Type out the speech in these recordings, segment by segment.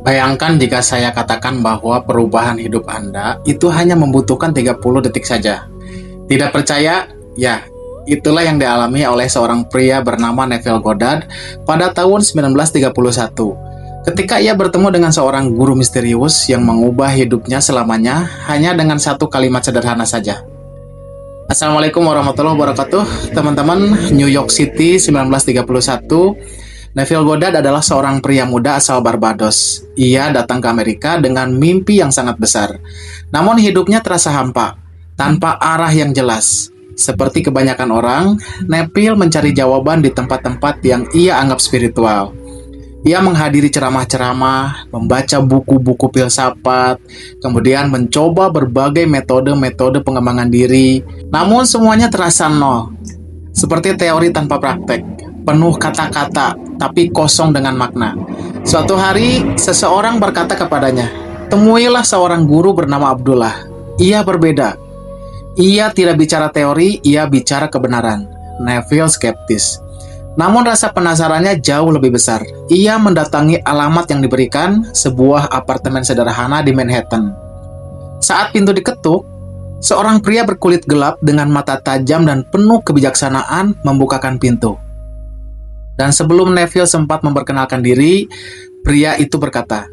Bayangkan jika saya katakan bahwa perubahan hidup Anda itu hanya membutuhkan 30 detik saja. Tidak percaya? Ya, itulah yang dialami oleh seorang pria bernama Neville Goddard pada tahun 1931. Ketika ia bertemu dengan seorang guru misterius yang mengubah hidupnya selamanya hanya dengan satu kalimat sederhana saja. Assalamualaikum warahmatullahi wabarakatuh, teman-teman. New York City 1931. Neville Goddard adalah seorang pria muda asal Barbados. Ia datang ke Amerika dengan mimpi yang sangat besar. Namun hidupnya terasa hampa, tanpa arah yang jelas. Seperti kebanyakan orang, Neville mencari jawaban di tempat-tempat yang ia anggap spiritual. Ia menghadiri ceramah-ceramah, membaca buku-buku filsafat, kemudian mencoba berbagai metode-metode pengembangan diri. Namun semuanya terasa nol. Seperti teori tanpa praktek, penuh kata-kata, tapi kosong dengan makna. Suatu hari, seseorang berkata kepadanya, "Temuilah seorang guru bernama Abdullah. Ia berbeda. Ia tidak bicara teori, ia bicara kebenaran." Neville skeptis. Namun rasa penasarannya jauh lebih besar. Ia mendatangi alamat yang diberikan, sebuah apartemen sederhana di Manhattan. Saat pintu diketuk, seorang pria berkulit gelap dengan mata tajam dan penuh kebijaksanaan membukakan pintu. Dan sebelum Neville sempat memperkenalkan diri, pria itu berkata,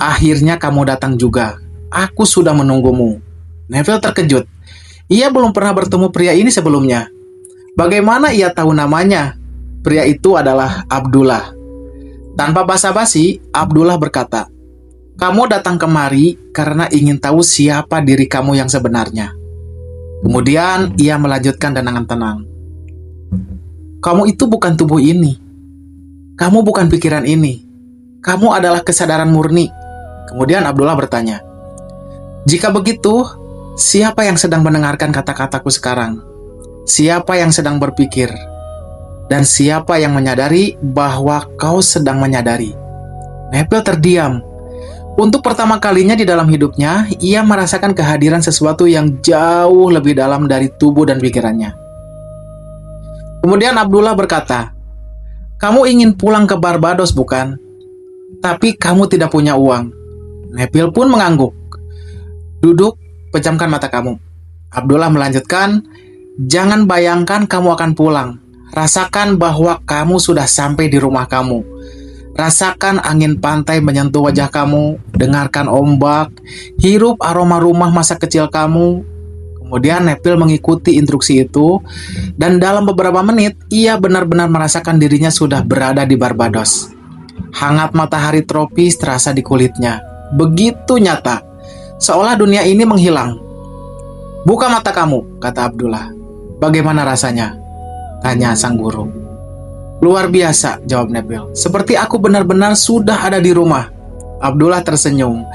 "Akhirnya kamu datang juga. Aku sudah menunggumu." Neville terkejut. Ia belum pernah bertemu pria ini sebelumnya. Bagaimana ia tahu namanya? Pria itu adalah Abdullah. Tanpa basa-basi, Abdullah berkata, "Kamu datang kemari karena ingin tahu siapa diri kamu yang sebenarnya." Kemudian ia melanjutkan dengan tenang. "Kamu itu bukan tubuh ini. Kamu bukan pikiran ini. Kamu adalah kesadaran murni." Kemudian Abdullah bertanya, "Jika begitu, siapa yang sedang mendengarkan kata-kataku sekarang? Siapa yang sedang berpikir? Dan siapa yang menyadari bahwa kau sedang menyadari?" Neville terdiam. Untuk pertama kalinya di dalam hidupnya, ia merasakan kehadiran sesuatu yang jauh lebih dalam dari tubuh dan pikirannya. Kemudian Abdullah berkata, "Kamu ingin pulang ke Barbados, bukan? Tapi kamu tidak punya uang." Neville pun mengangguk. "Duduk, pejamkan mata kamu." Abdullah melanjutkan, "Jangan bayangkan kamu akan pulang. Rasakan bahwa kamu sudah sampai di rumah kamu. Rasakan angin pantai menyentuh wajah kamu, dengarkan ombak, hirup aroma rumah masa kecil kamu." Kemudian Neville mengikuti instruksi itu, dan dalam beberapa menit, ia benar-benar merasakan dirinya sudah berada di Barbados. Hangat matahari tropis terasa di kulitnya. Begitu nyata, seolah dunia ini menghilang. "Buka mata kamu," kata Abdullah. "Bagaimana rasanya?" tanya sang guru. "Luar biasa," jawab Neville. "Seperti aku benar-benar sudah ada di rumah." Abdullah tersenyum.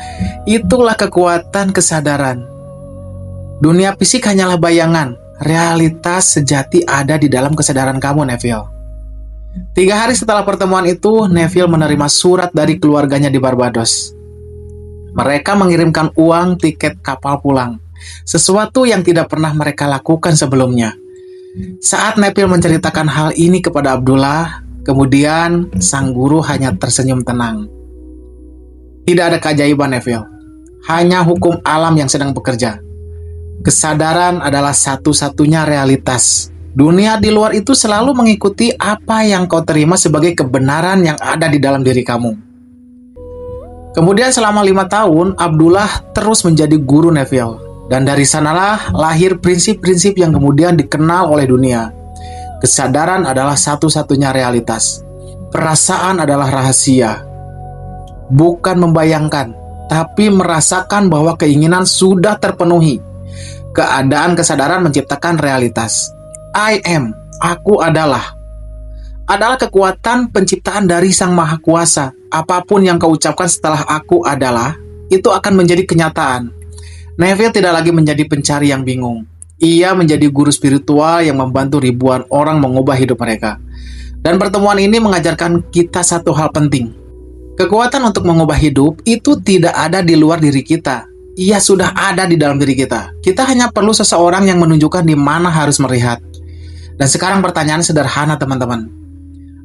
Itulah kekuatan kesadaran. Dunia fisik hanyalah bayangan. Realitas sejati ada di dalam kesadaran kamu, Neville. 3 hari setelah pertemuan itu, Neville menerima surat dari keluarganya di Barbados. Mereka mengirimkan uang tiket kapal pulang. Sesuatu yang tidak pernah mereka lakukan sebelumnya. Saat Neville menceritakan hal ini kepada Abdullah, kemudian sang guru hanya tersenyum tenang. Tidak ada keajaiban, Neville. Hanya hukum alam yang sedang bekerja. Kesadaran adalah satu-satunya realitas. Dunia di luar itu selalu mengikuti apa yang kau terima sebagai kebenaran yang ada di dalam diri kamu. Kemudian selama 5 tahun, Abdullah terus menjadi guru Neville. Dan dari sanalah lahir prinsip-prinsip yang kemudian dikenal oleh dunia. Kesadaran adalah satu-satunya realitas. Perasaan adalah rahasia. Bukan membayangkan, tapi merasakan bahwa keinginan sudah terpenuhi. Keadaan kesadaran menciptakan realitas. I am, aku adalah kekuatan penciptaan dari Sang Maha Kuasa. Apapun yang kau ucapkan setelah aku adalah, itu akan menjadi kenyataan. Neville tidak lagi menjadi pencari yang bingung. Ia menjadi guru spiritual yang membantu ribuan orang mengubah hidup mereka. Dan pertemuan ini mengajarkan kita satu hal penting. Kekuatan untuk mengubah hidup itu tidak ada di luar diri kita. Ia sudah ada di dalam diri kita. Kita hanya perlu seseorang yang menunjukkan di mana harus melihat. Dan sekarang pertanyaan sederhana, teman-teman.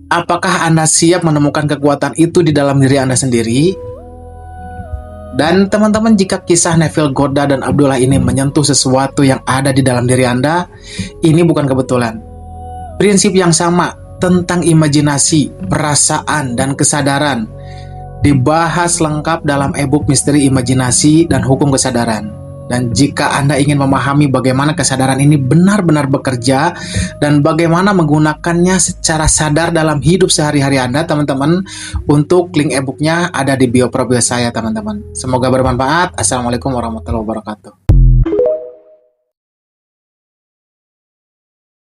Apakah Anda siap menemukan kekuatan itu di dalam diri Anda sendiri? Dan teman-teman, jika kisah Neville Goddard dan Abdullah ini menyentuh sesuatu yang ada di dalam diri Anda, ini bukan kebetulan. Prinsip yang sama tentang imajinasi, perasaan, dan kesadaran dibahas lengkap dalam e-book Misteri Imajinasi dan Hukum Kesadaran. Dan jika Anda ingin memahami bagaimana kesadaran ini benar-benar bekerja dan bagaimana menggunakannya secara sadar dalam hidup sehari-hari Anda, teman-teman, untuk link e-booknya ada di bio profil saya, teman-teman. Semoga bermanfaat. Assalamualaikum warahmatullahi wabarakatuh.